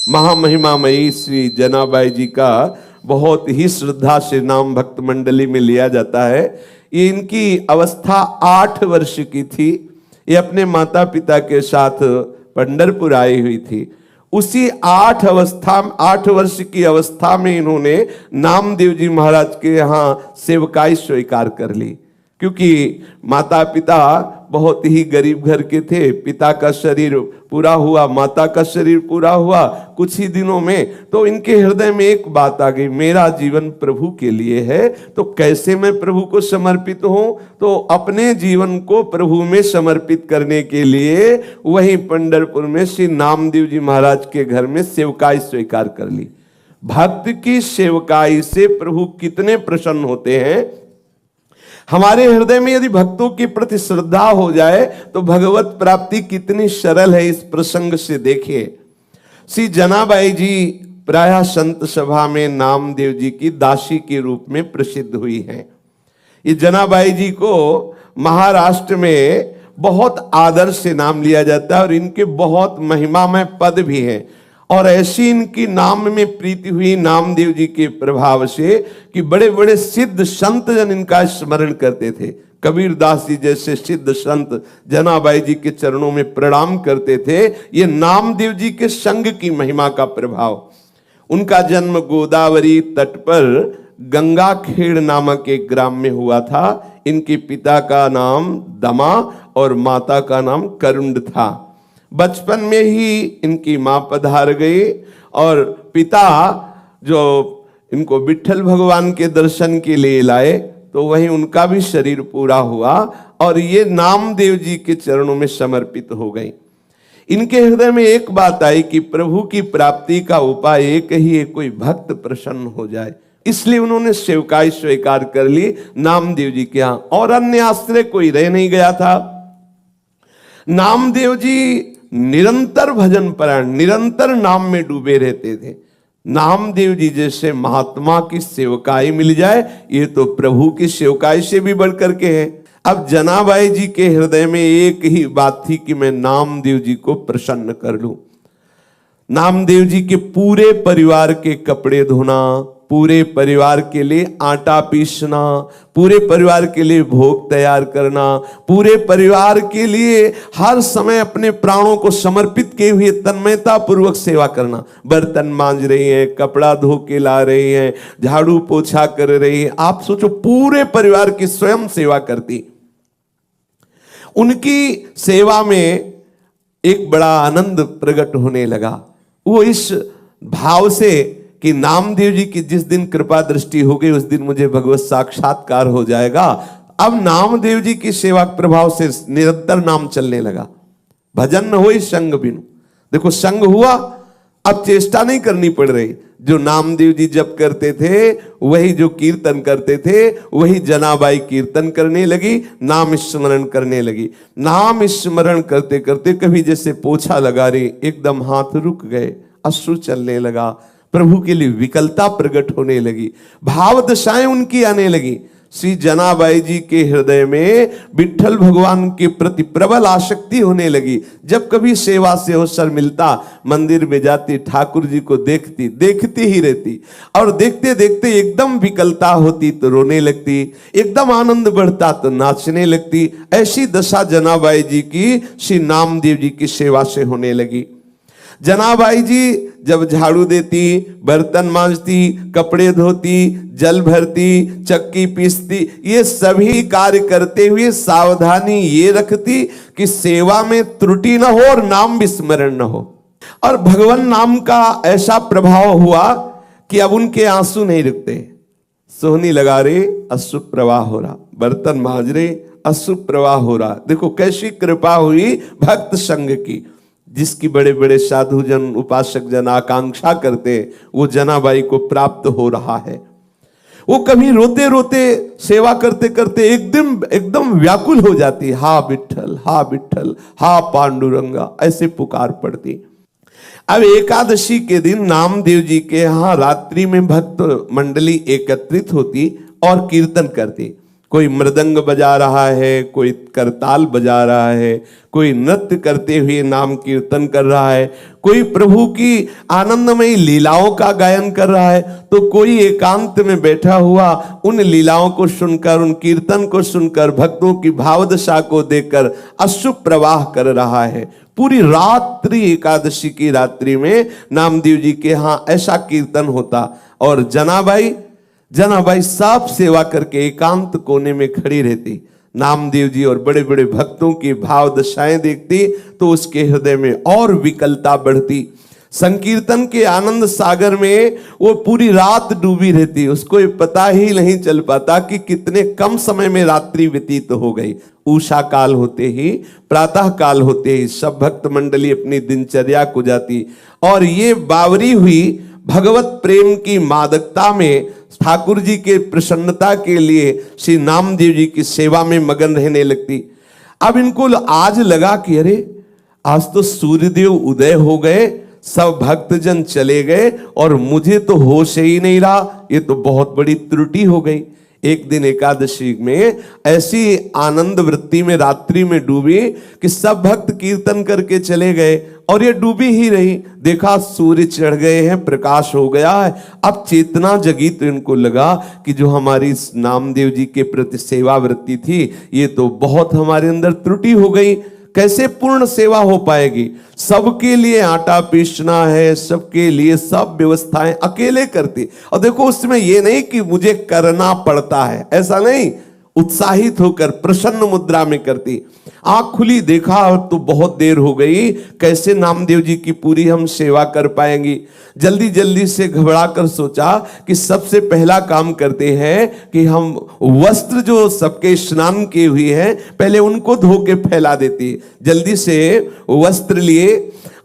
महामहिमामयी श्री जनाबाई जी का बहुत ही श्रद्धा से नाम भक्त मंडली में लिया जाता है। ये इनकी अवस्था 8 वर्ष की थी। ये अपने माता पिता के साथ पंढरपुर आई हुई थी। उसी 8 वर्ष की अवस्था में इन्होंने नामदेव जी महाराज के यहाँ सेवकाई स्वीकार कर ली, क्योंकि माता पिता बहुत ही गरीब घर के थे। पिता का शरीर पूरा हुआ, माता का शरीर पूरा हुआ कुछ ही दिनों में। तो इनके हृदय में एक बात आ गई, मेरा जीवन प्रभु के लिए है, तो कैसे मैं प्रभु को समर्पित हूं। तो अपने जीवन को प्रभु में समर्पित करने के लिए वहीं पंढरपुर में श्री नामदेव जी महाराज के घर में सेवकाई स्वीकार कर ली। भक्त की सेवकाई से प्रभु कितने प्रसन्न होते हैं। हमारे हृदय में यदि भक्तों के प्रति श्रद्धा हो जाए तो भगवत प्राप्ति कितनी सरल है, इस प्रसंग से देखिए। श्री जनाबाई जी प्रायः संत सभा में नामदेव जी की दासी के रूप में प्रसिद्ध हुई हैं। ये जनाबाई जी को महाराष्ट्र में बहुत आदर से नाम लिया जाता है और इनके बहुत महिमामय पद भी हैं। और ऐसी इनकी नाम में प्रीति हुई नामदेव जी के प्रभाव से कि बड़े बड़े सिद्ध संत जन इनका स्मरण करते थे। कबीर दास जी जैसे सिद्ध संत जनाबाई जी के चरणों में प्रणाम करते थे। ये नामदेव जी के संग की महिमा का प्रभाव। उनका जन्म गोदावरी तट पर गंगाखेड़ नामक एक ग्राम में हुआ था। इनके पिता का नाम दमा और माता का नाम करुंड था। बचपन में ही इनकी मां पधार गई और पिता जो इनको विट्ठल भगवान के दर्शन के लिए लाए, तो वहीं उनका भी शरीर पूरा हुआ और ये नामदेव जी के चरणों में समर्पित हो गई। इनके हृदय में एक बात आई कि प्रभु की प्राप्ति का उपाय एक ही है, कोई भक्त प्रसन्न हो जाए। इसलिए उन्होंने सेवकाई स्वीकार कर ली नामदेव जी के यहाँ, और अन्य आश्रय कोई रह नहीं गया था। नामदेव जी निरंतर भजन परायण, निरंतर नाम में डूबे रहते थे। नामदेव जी जैसे महात्मा की सेवकाई मिल जाए, ये तो प्रभु की सेवकाई से भी बढ़कर के है। अब जनाबाई जी के हृदय में एक ही बात थी कि मैं नामदेव जी को प्रसन्न कर लूं। नामदेव जी के पूरे परिवार के कपड़े धोना, पूरे परिवार के लिए आटा पीसना, पूरे परिवार के लिए भोग तैयार करना, पूरे परिवार के लिए हर समय अपने प्राणों को समर्पित किए हुए तन्मयता पूर्वक सेवा करना। बर्तन मांज रही हैं, कपड़ा धो के ला रही हैं, झाड़ू पोछा कर रही हैं। आप सोचो, पूरे परिवार की स्वयं सेवा करती। उनकी सेवा में एक बड़ा आनंद प्रकट होने लगा। वो इस भाव से कि नामदेव जी की जिस दिन कृपा दृष्टि हो गई उस दिन मुझे भगवत साक्षात्कार हो जाएगा। अब नामदेव जी की सेवा प्रभाव से निरंतर नाम चलने लगा। भजन न हो संग बिनु। देखो, संग हुआ, अब चेष्टा नहीं करनी पड़ रही। जो नामदेव जी जप करते थे, वही जो कीर्तन करते थे, वही जनाबाई कीर्तन करने लगी, नाम स्मरण करने लगी। नाम स्मरण करते करते कभी जैसे पोछा लगा रही, एकदम हाथ रुक गए, अश्रु चलने लगा, प्रभु के लिए विकलता प्रकट होने लगी, भाव दशाएं उनकी आने लगी। श्री जनाबाई जी के हृदय में विट्ठल भगवान के प्रति प्रबल आसक्ति होने लगी। जब कभी सेवा से अवसर मिलता, मंदिर में जाती, ठाकुर जी को देखती ही रहती, और देखते देखते एकदम विकलता होती तो रोने लगती, एकदम आनंद बढ़ता तो नाचने लगती। ऐसी दशा जनाबाई जी की श्री नामदेव जी की सेवा से होने लगी। जनाबाई जी जब झाड़ू देती, बर्तन मांजती, कपड़े धोती, जल भरती, चक्की पीसती, ये सभी कार्य करते हुए सावधानी ये रखती कि सेवा में त्रुटि न हो और नाम विस्मरण न हो। और भगवान नाम का ऐसा प्रभाव हुआ कि अब उनके आंसू नहीं रुकते। सोहनी लगा रहे, अश्रु प्रवाह हो रहा, बर्तन मांज रहे, अश्रु प्रवाह हो रहा। देखो कैसी कृपा हुई भक्त संग की। जिसकी बड़े बड़े साधु जन, उपासक जन आकांक्षा करते, वो जनाबाई को प्राप्त हो रहा है। वो कभी रोते रोते सेवा करते करते एकदम व्याकुल हो जाती, हा विट्ठल, हा विट्ठल, हा पांडुरंगा, ऐसे पुकार पड़ती। अब एकादशी के दिन नामदेव जी के यहाँ रात्रि में भक्त मंडली एकत्रित होती और कीर्तन करती। कोई मृदंग बजा रहा है, कोई करताल बजा रहा है, कोई नृत्य करते हुए नाम कीर्तन कर रहा है, कोई प्रभु की आनंदमयी लीलाओं का गायन कर रहा है, तो कोई एकांत में बैठा हुआ उन लीलाओं को सुनकर, उन कीर्तन को सुनकर, भक्तों की भावदशा को देखकर अश्रु प्रवाह कर रहा है। पूरी रात्रि, एकादशी की रात्रि में नामदेव जी के यहाँ ऐसा कीर्तन होता। और जनाबाई सब सेवा करके एकांत कोने में खड़ी रहती। नामदेव जी और बड़े बड़े भक्तों की भाव दशाएं देखती तो उसके हृदय में और विकलता बढ़ती। संकीर्तन के आनंद सागर में वो पूरी रात डूबी रहती। उसको ये पता ही नहीं चल पाता कि कितने कम समय में रात्रि व्यतीत हो गई। उषा काल होते ही, प्रातः काल होते ही सब भक्त मंडली अपनी दिनचर्या को जाती। और ये बावरी हुई भगवत प्रेम की मादकता में ठाकुर जी के प्रसन्नता के लिए श्री नामदेव जी की सेवा में मगन रहने लगती। अब इनको आज लगा कि अरे आज तो सूर्यदेव उदय हो गए, सब भक्तजन चले गए और मुझे तो होश ही नहीं रहा, ये तो बहुत बड़ी त्रुटि हो गई। एक दिन एकादशी में ऐसी आनंद वृत्ति में रात्रि में डूबी कि सब भक्त कीर्तन करके चले गए और ये डूबी ही रही। देखा सूर्य चढ़ गए हैं, प्रकाश हो गया है। अब चेतना जगी तो इनको लगा कि जो हमारी नामदेव जी के प्रति सेवा वृत्ति थी, ये तो बहुत हमारे अंदर त्रुटि हो गई। कैसे पूर्ण सेवा हो पाएगी? सबके लिए आटा पीसना है, सबके लिए सब व्यवस्थाएं अकेले करती। और देखो उसमें ये नहीं कि मुझे करना पड़ता है, ऐसा नहीं, उत्साहित होकर प्रसन्न मुद्रा में करती। आंख खुली, देखा तो बहुत देर हो गई, कैसे नामदेव जी की पूरी हम सेवा कर पाएंगी। जल्दी जल्दी से घबरा कर सोचा कि सबसे पहला काम करते हैं कि हम वस्त्र जो सबके स्नान किए हुए हैं पहले उनको धो के फैला देती। जल्दी से वस्त्र लिए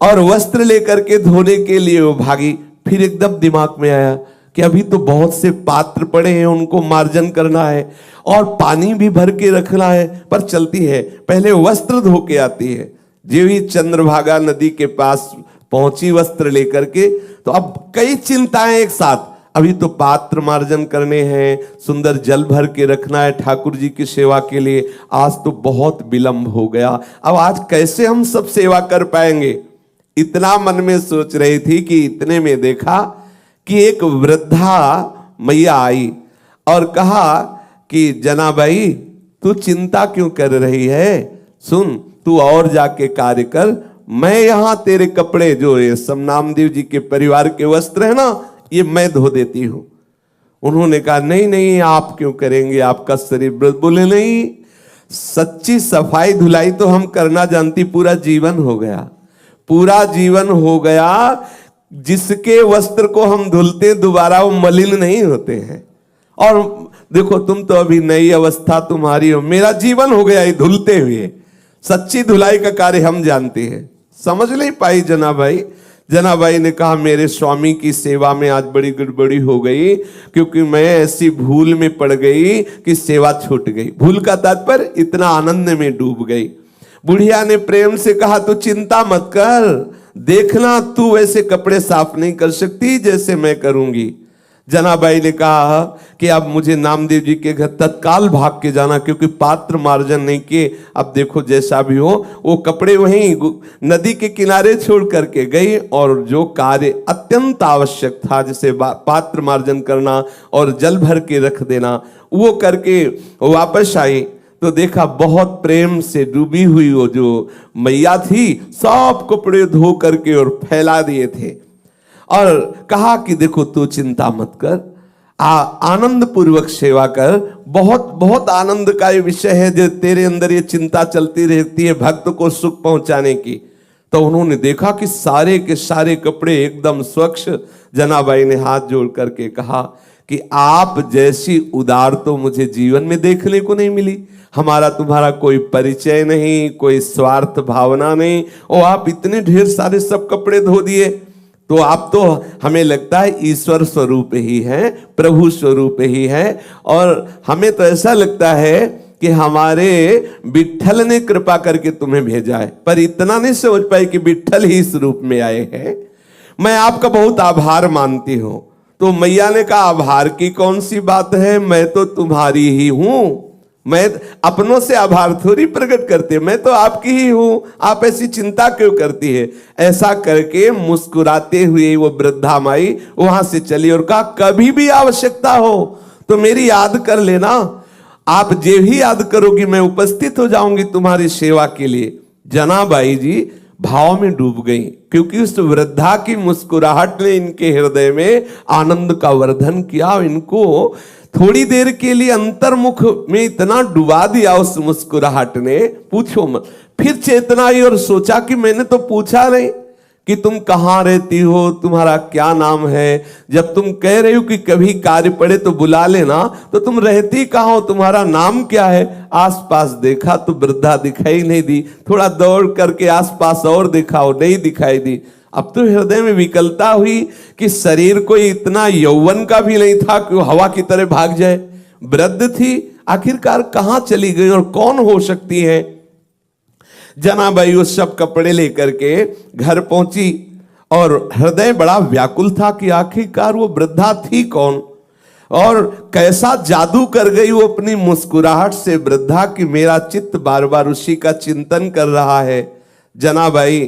और वस्त्र लेकर के धोने के लिए वो भागी। फिर एकदम दिमाग में आया कि अभी तो बहुत से पात्र पड़े हैं, उनको मार्जन करना है और पानी भी भर के रखना है, पर चलती है पहले वस्त्र धो के आती है। जो ही चंद्रभागा नदी के पास पहुंची वस्त्र लेकर के, तो अब कई चिंताएं एक साथ। अभी तो पात्र मार्जन करने हैं, सुंदर जल भर के रखना है ठाकुर जी की सेवा के लिए, आज तो बहुत विलंब हो गया, अब आज कैसे हम सब सेवा कर पाएंगे। इतना मन में सोच रही थी कि इतने में देखा कि एक वृद्धा मैया आई और कहा कि जनाबाई तू चिंता क्यों कर रही है, सुन तू और जाके कार्य कर, मैं यहां तेरे कपड़े जो ये सब नामदेव जी के परिवार के वस्त्र है ना, ये मैं धो देती हूं। उन्होंने कहा नहीं नहीं आप क्यों करेंगे, आपका शरीर। बोले नहीं, सच्ची सफाई धुलाई तो हम करना जानती, पूरा जीवन हो गया, पूरा जीवन हो गया। जिसके वस्त्र को हम धुलते दोबारा वो मलिन नहीं होते हैं। और देखो तुम तो अभी नई अवस्था तुम्हारी हो, मेरा जीवन हो गया ये धुलते हुए। सच्ची धुलाई का कार्य हम जानते हैं। समझ नहीं पाई जनाबाई ने कहा मेरे स्वामी की सेवा में आज बड़ी गड़बड़ी हो गई, क्योंकि मैं ऐसी भूल में पड़ गई कि सेवा छूट गई। भूल का तात्पर्य इतना आनंद में डूब गई। बुढ़िया ने प्रेम से कहा तू चिंता मत कर, देखना तू वैसे कपड़े साफ नहीं कर सकती जैसे मैं करूंगी। जनाबाई ने कहा कि अब मुझे नामदेव जी के घर तत्काल भाग के जाना, क्योंकि पात्र मार्जन नहीं किए। अब देखो जैसा भी हो, वो कपड़े वहीं नदी के किनारे छोड़ करके गई और जो कार्य अत्यंत आवश्यक था, जैसे पात्र मार्जन करना और जल भर के रख देना, वो करके वापस आई तो देखा बहुत प्रेम से डूबी हुई वो जो मैया थी, सब कपड़े धो करके और फैला दिए थे और कहा कि देखो तू चिंता मत कर, आनंद पूर्वक सेवा कर। बहुत बहुत आनंद का ये विषय है जो तेरे अंदर ये चिंता चलती रहती है भक्त को सुख पहुंचाने की। तो उन्होंने देखा कि सारे के सारे कपड़े एकदम स्वच्छ। जनाबाई ने हाथ जोड़ करके कहा कि आप जैसी उदार तो मुझे जीवन में देखने को नहीं मिली। हमारा तुम्हारा कोई परिचय नहीं, कोई स्वार्थ भावना नहीं, और आप इतने ढेर सारे सब कपड़े धो दिए। तो आप तो हमें लगता है ईश्वर स्वरूप ही है, प्रभु स्वरूप ही है, और हमें तो ऐसा लगता है कि हमारे विट्ठल ने कृपा करके तुम्हें भेजा है। पर इतना नहीं समझ पाए कि विट्ठल ही इस रूप में आए हैं। मैं आपका बहुत आभार मानती हूं। तो मैया ने कहा आभार की कौन सी बात है, मैं तो तुम्हारी ही हूं। मैं अपनों से आभार थोड़ी प्रकट करते, मैं तो आपकी ही हूं, आप ऐसी चिंता क्यों करती है। ऐसा करके मुस्कुराते हुए वो वृद्धा माई वहां से चली और कहा कभी भी आवश्यकता हो तो मेरी याद कर लेना, आप जे भी याद करोगी मैं उपस्थित हो जाऊंगी तुम्हारी सेवा के लिए। जनाबाई जी भाव में डूब गई, क्योंकि उस वृद्धा की मुस्कुराहट ने इनके हृदय में आनंद का वर्धन किया। इनको थोड़ी देर के लिए अंतर्मुख में इतना डुबा दिया उस मुस्कुराहट ने, पूछो मत। फिर चेतना आई और सोचा कि मैंने तो पूछा नहीं कि तुम कहाँ रहती हो, तुम्हारा क्या नाम है। जब तुम कह रही हो कि कभी कार्य पड़े तो बुला लेना, तो तुम रहती कहाँ हो, तुम्हारा नाम क्या है। आसपास देखा तो वृद्धा दिखाई नहीं दी, थोड़ा दौड़ करके आसपास और देखा और नहीं दिखाई दी। अब तो हृदय में विकलता हुई कि शरीर कोई इतना यौवन का भी नहीं था कि वो हवा की तरह भाग जाए। वृद्ध थी, आखिरकार कहाँ चली गई और कौन हो सकती है। जनाबाई उस सब कपड़े लेकर के घर पहुंची और हृदय बड़ा व्याकुल था कि आखिरकार वो वृद्धा थी कौन और कैसा जादू कर गई वो अपनी मुस्कुराहट से वृद्धा की मेरा चित्त बार बार उसी का चिंतन कर रहा है। जनाबाई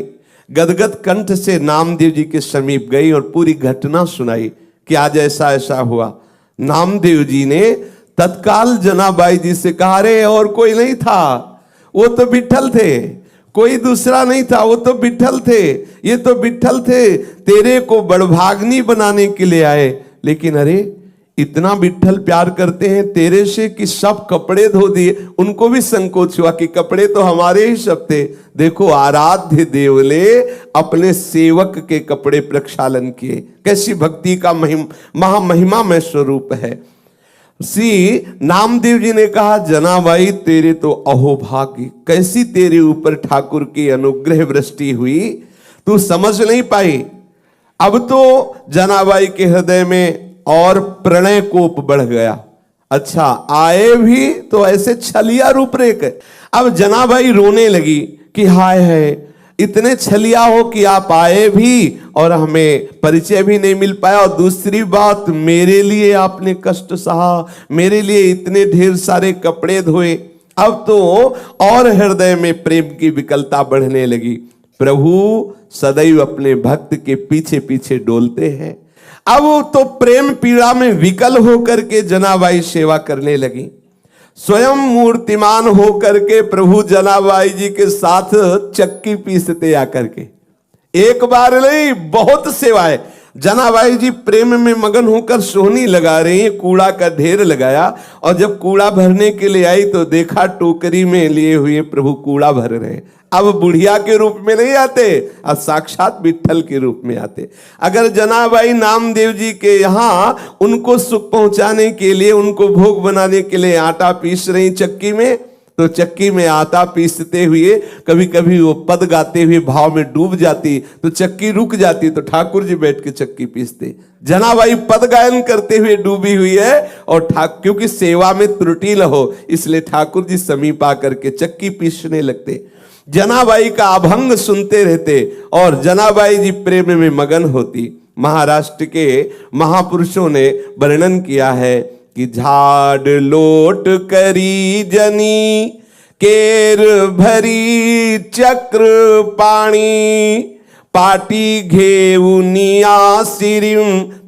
गदगद कंठ से नामदेव जी के समीप गई और पूरी घटना सुनाई कि आज ऐसा ऐसा हुआ। नामदेव जी ने तत्काल जनाबाई जी से कहा, अरे और कोई नहीं था, वो तो विठल थे, कोई दूसरा नहीं था, वो तो विठल थे, ये तो विठल थे, तेरे को बड़भाग्नि बनाने के लिए आए। लेकिन अरे इतना विठल प्यार करते हैं तेरे से कि सब कपड़े धो दिए। उनको भी संकोच हुआ कि कपड़े तो हमारे ही सब थे। देखो आराध्य देव ने अपने सेवक के कपड़े प्रक्षालन किए, कैसी भक्ति का महामहिमा में स्वरूप है। नामदेव जी ने कहा, जनाबाई तेरे तो अहोभाग्य, कैसी तेरे ऊपर ठाकुर की अनुग्रह वृष्टि हुई, तू समझ नहीं पाई। अब तो जनाबाई के हृदय में और प्रणय कोप बढ़ गया। अच्छा आए भी तो ऐसे छलिया रूपरेख। अब जनाबाई रोने लगी कि हाय है, इतने छलिया हो कि आप आए भी और हमें परिचय भी नहीं मिल पाया, और दूसरी बात मेरे लिए आपने कष्ट सहा, मेरे लिए इतने ढेर सारे कपड़े धोए। अब तो और हृदय में प्रेम की विकलता बढ़ने लगी। प्रभु सदैव अपने भक्त के पीछे पीछे डोलते हैं। अब तो प्रेम पीड़ा में विकल होकर के जनाबाई सेवा करने लगी। स्वयं मूर्तिमान होकर के प्रभु जनाबाई जी के साथ चक्की पीसते आकर के, एक बार नहीं बहुत सेवाएं। जनाबाई जी प्रेम में मगन होकर सोहनी लगा रही हैं, कूड़ा का ढेर लगाया, और जब कूड़ा भरने के लिए आई तो देखा टोकरी में लिए हुए प्रभु कूड़ा भर रहे। अब बुढ़िया के रूप में नहीं आते, अब साक्षात विठल के रूप में आते। अगर जनाबाई नामदेव जी के यहाँ उनको सुख पहुंचाने के लिए, उनको भोग बनाने के लिए आटा पीस रही चक्की में, तो चक्की में आटा पीसते हुए कभी कभी वो पद गाते हुए भाव में डूब जाती तो चक्की रुक जाती, तो ठाकुर जी बैठ के चक्की पीसते। जनाबाई पद गायन करते हुए डूबी हुई है, और क्योंकि सेवा में त्रुटि न हो इसलिए ठाकुर जी समीप आकर के चक्की पीसने लगते। जनाबाई का अभंग सुनते रहते और जनाबाई जी प्रेम में मगन होती। महाराष्ट्र के महापुरुषों ने वर्णन किया है कि झाड़ लोट करी जनी, केर भरी चक्र पाणी, पाटी घेउनिया सिरिम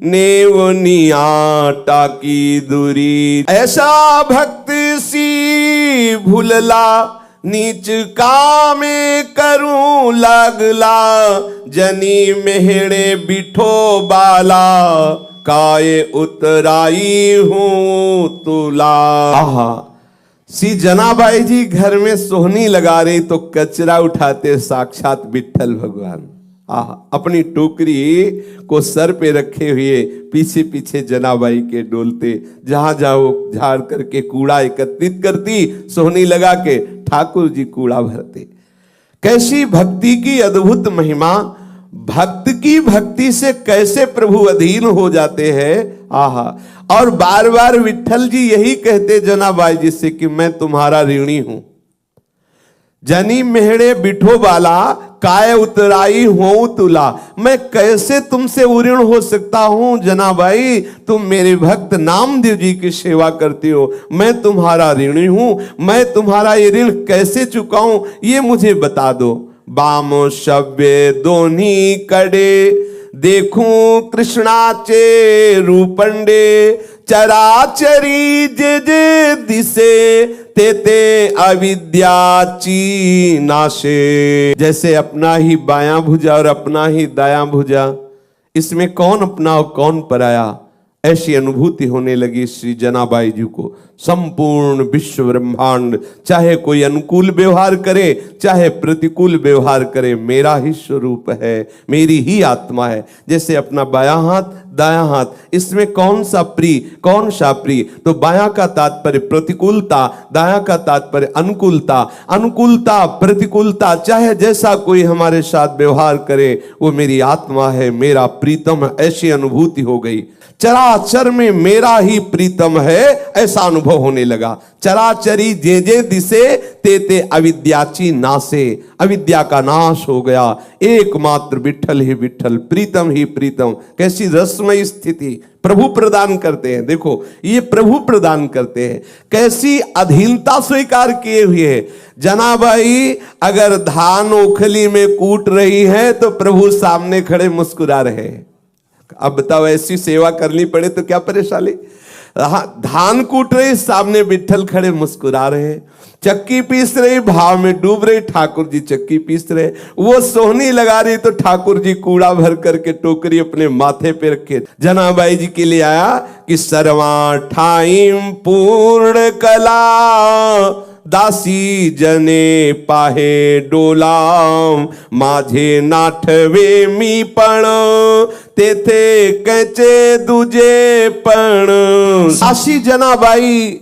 नेवनिया टाकी दूरी। ऐसा भक्त सी भूलला, नीच कामे करूं लागला, जनी मेहड़े बिठो बाला, काय उतराई हूं तुला। आहा, सी जनाबाई जी घर में सोहनी लगा रही तो कचरा उठाते साक्षात विठल भगवान। आहा, अपनी टोकरी को सर पे रखे हुए पीछे पीछे जनाबाई के डोलते, जहां जाओ झाड़ करके कूड़ा एकत्रित करती, सोहनी लगा के ठाकुर जी कूड़ा भरते। कैसी भक्ति की अद्भुत महिमा, भक्त की भक्ति से कैसे प्रभु अधीन हो जाते हैं। आहा, और बार बार विठल जी यही कहते जनाबाई जी से कि मैं तुम्हारा ऋणी हूं। जनी मेहड़े बिठो बाला, काय उतराई हो तुला, मैं कैसे तुमसे ऋण हो सकता हूं जनाबाई, तुम मेरे भक्त नामदेव जी की सेवा करती हो, मैं तुम्हारा ऋणी हूं, मैं तुम्हारा ये ऋण कैसे चुकाऊं ये मुझे बता दो। बाम शव्य दोन्ही कडे, देखूं कृष्णाचे रूपंडे, चराचरी जे जे दिसे, ते ते अविद्याची नाशे। जैसे अपना ही बायां भुजा और अपना ही दायां भुजा, इसमें कौन अपना और कौन पराया, ऐसी अनुभूति होने लगी श्री जनाबाई जी को। संपूर्ण विश्व ब्रह्मांड चाहे कोई अनुकूल व्यवहार करे चाहे प्रतिकूल व्यवहार करे, मेरा ही स्वरूप है, मेरी ही आत्मा है। जैसे अपना बायां हाथ दायां हाथ, इसमें कौन सा प्रिय कौन सा प्रिय, तो बायां का तात्पर्य प्रतिकूलता, दायां का तात्पर्य अनुकूलता। अनुकूलता प्रतिकूलता चाहे जैसा कोई हमारे साथ व्यवहार करे, वो मेरी आत्मा है, मेरा प्रीतम है, ऐसी अनुभूति हो गई। चराचर में मेरा ही प्रीतम है, ऐसा अनुभव होने लगा। चराचरी जे जे दिसे, ते ते अविद्याची नासे, अविद्या का नाश हो गया। एकमात्र विठल ही विठल, प्रीतम ही प्रीतम। कैसी रसमयी स्थिति प्रभु प्रदान करते हैं। देखो ये प्रभु प्रदान करते हैं, कैसी अधीनता स्वीकार किए हुए है। जनाबाई अगर धान ओखली में कूट रही है तो प्रभु सामने खड़े मुस्कुरा रहे हैं। अब बताओ ऐसी सेवा करनी पड़े तो क्या परेशानी। धान कूट रही, सामने विठल खड़े मुस्कुरा रहे। चक्की पीस रही, भाव में डूब रही, ठाकुर जी चक्की पीस रहे। वो सोहनी लगा रही तो ठाकुर जी कूड़ा भर करके टोकरी अपने माथे पे रखे जनाबाई जी के लिए आया कि सर्वा ठाइम पूर्ण कला, दासी जने पाहे डोलाम, माझे नाठवे मी पण, तेथे कैचे दुजे पण। दासी जनाबाई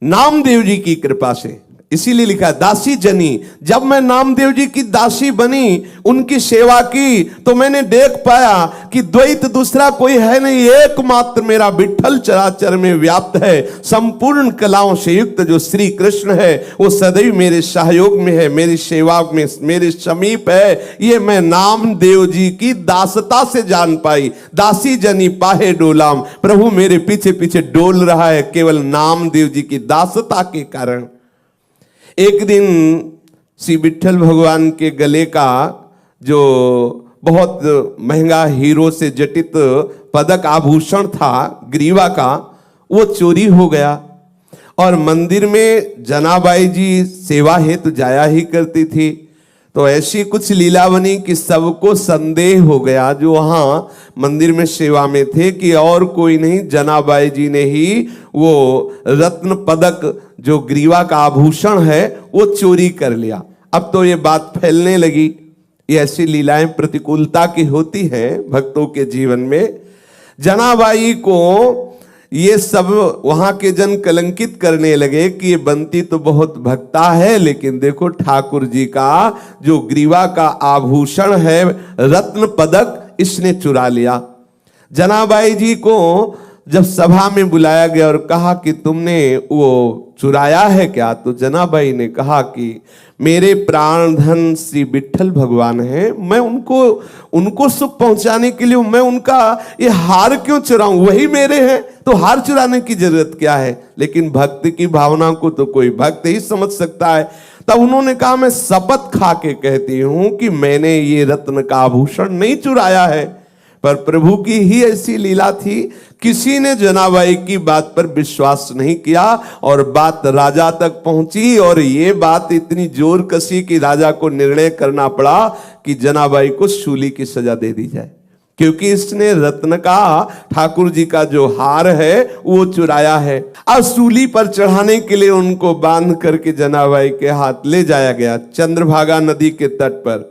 नामदेव जी की कृपा से, इसीलिए लिखा दासी जनी। जब मैं नामदेव जी की दासी बनी, उनकी सेवा की, तो मैंने देख पाया कि द्वैत दूसरा कोई है नहीं, एकमात्र मेरा विठल चराचर में व्याप्त है। संपूर्ण कलाओं से युक्त जो श्री कृष्ण है वो सदैव मेरे सहयोग में है, मेरी सेवा में मेरे समीप है। ये मैं नामदेव जी की दासता से जान पाई। दासी जनी पाहे डोलाम, प्रभु मेरे पीछे पीछे डोल रहा है केवल नामदेव जी की दासता के कारण। एक दिन श्री विठल भगवान के गले का जो बहुत महंगा हीरो से जटित पदक आभूषण था ग्रीवा का, वो चोरी हो गया। और मंदिर में जनाबाई जी सेवा हेतु जाया ही करती थी, तो ऐसी कुछ लीला बनी कि सबको संदेह हो गया जो वहाँ मंदिर में सेवा में थे कि और कोई नहीं, जनाबाई जी ने ही वो रत्न पदक जो ग्रीवा का आभूषण है वो चोरी कर लिया। अब तो ये बात फैलने लगी। ये ऐसी लीलाएं प्रतिकूलता की होती हैं भक्तों के जीवन में। जनाबाई को ये सब वहां के जन कलंकित करने लगे कि ये बंती तो बहुत भक्ता है, लेकिन देखो ठाकुर जी का जो ग्रीवा का आभूषण है रत्न पदक इसने चुरा लिया। जनाबाई जी को जब सभा में बुलाया गया और कहा कि तुमने वो चुराया है क्या, तो जनाबाई ने कहा कि मेरे प्राण धन श्री विठल भगवान हैं, मैं उनको सुख पहुंचाने के लिए मैं उनका ये हार क्यों चुराऊं, वही मेरे हैं, तो हार चुराने की जरूरत क्या है। लेकिन भक्ति की भावना को तो कोई भक्त ही समझ सकता है। तब उन्होंने कहा मैं शपथ खा के कहती हूं कि मैंने ये रत्न का आभूषण नहीं चुराया है, पर प्रभु की ही ऐसी लीला थी। किसी ने जनाबाई की बात पर विश्वास नहीं किया और बात राजा तक पहुंची, और ये बात इतनी जोर कसी कि राजा को निर्णय करना पड़ा कि जनाबाई को शूली की सजा दे दी जाए, क्योंकि इसने रत्न का ठाकुर जी का जो हार है वो चुराया है। अब सूली पर चढ़ाने के लिए उनको बांध करके जनाबाई के हाथ ले जाया गया चंद्रभागा नदी के तट पर।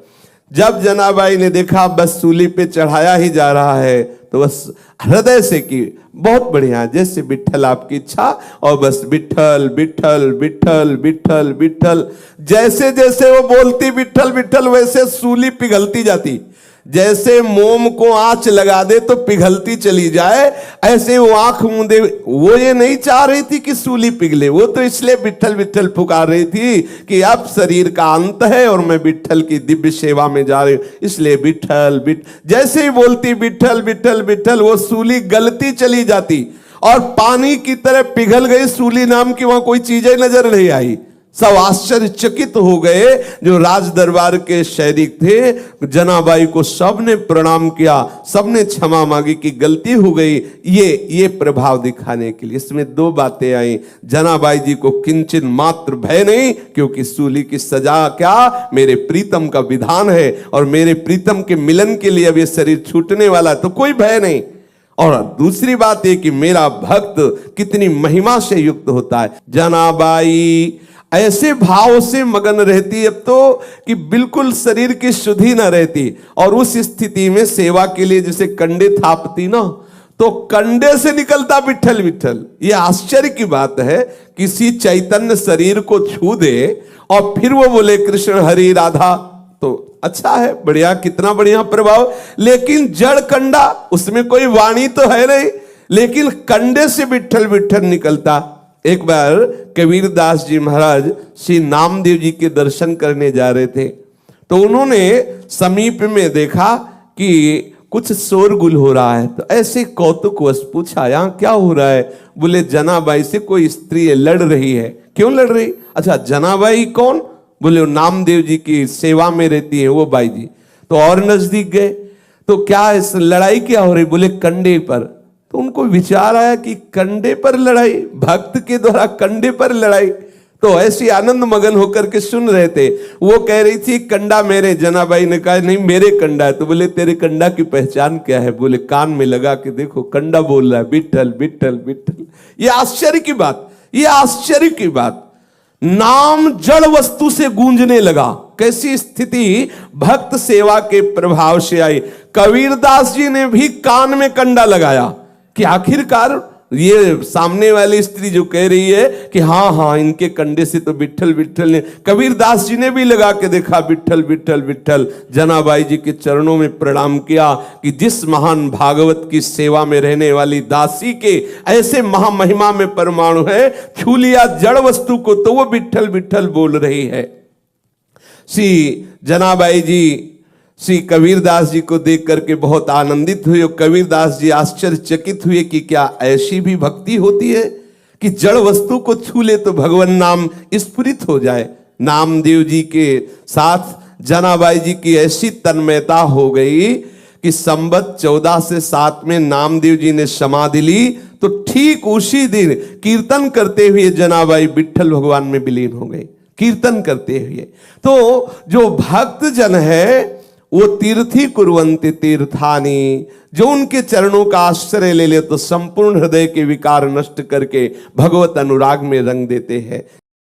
जब जनाबाई ने देखा बस सूली पे चढ़ाया ही जा रहा है, तो बस हृदय से की बहुत बढ़िया, जैसे विठल आपकी इच्छा, और बस विठल विठल विठल विठल विठल, जैसे जैसे वो बोलती विठल विठल वैसे सूली पिघलती जाती। जैसे मोम को आंच लगा दे तो पिघलती चली जाए, ऐसे वो आंख मूंदे। वो ये नहीं चाह रही थी कि सूली पिघले, वो तो इसलिए विट्ठल विट्ठल पुकार रही थी कि अब शरीर का अंत है और मैं विट्ठल की दिव्य सेवा में जा रही हूं, इसलिए विट्ठल विट्ठल। जैसे ही बोलती विट्ठल विट्ठल विट्ठल, वो सूली गलती चली जाती और पानी की तरह पिघल गई। सूली नाम की वहां कोई चीजें नजर नहीं आई। सब आश्चर्यचकित हो गए जो राज दरबार के सैनिक थे। जनाबाई को सबने प्रणाम किया, सबने क्षमा मांगी कि गलती हो गई, ये प्रभाव दिखाने के लिए। इसमें दो बातें आई। जनाबाई जी को किंचित मात्र भय नहीं, क्योंकि सूली की सजा क्या, मेरे प्रीतम का विधान है और मेरे प्रीतम के मिलन के लिए अब ये शरीर छूटने वाला, तो कोई भय नहीं। और दूसरी बात है कि मेरा भक्त कितनी महिमा से युक्त होता है। जनाबाई ऐसे भाव से मगन रहती अब तो कि बिल्कुल शरीर की शुद्धि न रहती, और उस स्थिति में सेवा के लिए जैसे कंडे थापती ना, तो कंडे से निकलता विट्ठल विट्ठल। ये आश्चर्य की बात है, किसी चैतन्य शरीर को छू दे और फिर वो बोले कृष्ण हरि राधा, तो अच्छा है, बढ़िया, कितना बढ़िया प्रभाव। लेकिन जड़ कंडा, उसमें कोई वाणी तो है नहीं, लेकिन कंडे से विट्ठल विट्ठल निकलता। एक बार कबीरदास जी महाराज श्री नामदेव जी के दर्शन करने जा रहे थे, तो उन्होंने समीप में देखा कि कुछ शोरगुल हो रहा है, तो ऐसे कौतुकवश पूछा यहाँ क्या हो रहा है। बोले जनाबाई से कोई स्त्री लड़ रही है। क्यों लड़ रही? अच्छा, जनाबाई कौन? बोले वो नामदेव जी की सेवा में रहती है वो बाई जी। तो और नजदीक गए तो क्या इस लड़ाई क्या हो रही? बोले कंडे पर। तो उनको विचार आया कि कंडे पर लड़ाई, भक्त के द्वारा कंडे पर लड़ाई। तो ऐसी आनंद मगन होकर के सुन रहे थे। वो कह रही थी कंडा मेरे। जनाबाई ने कहा नहीं मेरे कंडा है। तो बोले तेरे कंडा की पहचान क्या है? बोले कान में लगा के देखो कंडा बोल रहा है विट्ठल विट्ठल विट्ठल। ये आश्चर्य की बात, ये आश्चर्य की बात। नाम जड़ वस्तु से गूंजने लगा। कैसी स्थिति भक्त सेवा के प्रभाव से आई। कबीरदास जी ने भी कान में कंडा लगाया कि आखिरकार ये सामने वाली स्त्री जो कह रही है कि हाँ हाँ इनके कंडे से तो विट्ठल विट्ठल ने, कबीरदास जी ने भी लगा के देखा विट्ठल विट्ठल विट्ठल। जनाबाई जी के चरणों में प्रणाम किया कि जिस महान भागवत की सेवा में रहने वाली दासी के ऐसे महामहिमा में परमाणु है, छू लिया जड़ वस्तु को तो वो विट्ठल विट्ठल बोल रही है। श्री जनाबाई जी श्री कबीरदास जी को देख करके बहुत आनंदित हुए। कबीरदास जी आश्चर्यचकित हुए कि क्या ऐसी भी भक्ति होती है कि जड़ वस्तु को छू ले तो भगवान नाम स्फुरित हो जाए। नामदेव जी के साथ जनाबाई जी की ऐसी तन्मयता हो गई कि संवत 14 से 7 में नामदेव जी ने समाधि ली, तो ठीक उसी दिन कीर्तन करते हुए जनाबाई विट्ठल भगवान में विलीन हो गई, कीर्तन करते हुए। तो जो भक्त जन है वो तीर्थी कुर्वन्ति तीर्थानि, जो उनके चरणों का आश्रय ले ले तो संपूर्ण हृदय के विकार नष्ट करके भगवत अनुराग में रंग देते हैं।